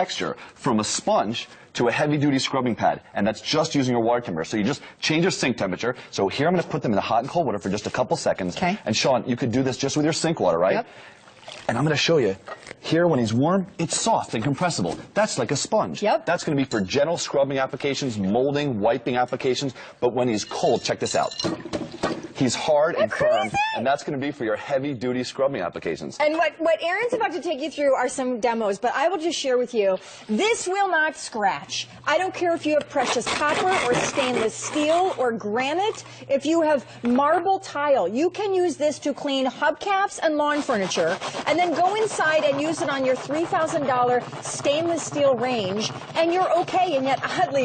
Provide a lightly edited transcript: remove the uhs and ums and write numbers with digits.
texture from a sponge to a heavy-duty scrubbing pad, and that's just using your water temperature. So you just change your sink temperature. So here I'm going to put them in the hot and cold water for just a couple seconds. Okay. And Sean, you could do this just with your sink water, right? Yep. And I'm going to show you. Here, when he's warm, it's soft and compressible. That's like a sponge. Yep. That's going to be for gentle scrubbing applications, molding, wiping applications. But when he's cold, check this out. He's hard and firm, and that's going to be for your heavy-duty scrubbing applications. And what Aaron's about to take you through are some demos, but I will just share with you, this will not scratch. I don't care if you have precious copper or stainless steel or granite. If you have marble tile, you can use this to clean hubcaps and lawn furniture, and then go inside and use it on your $3,000 stainless steel range, and you're okay. And yet, oddly,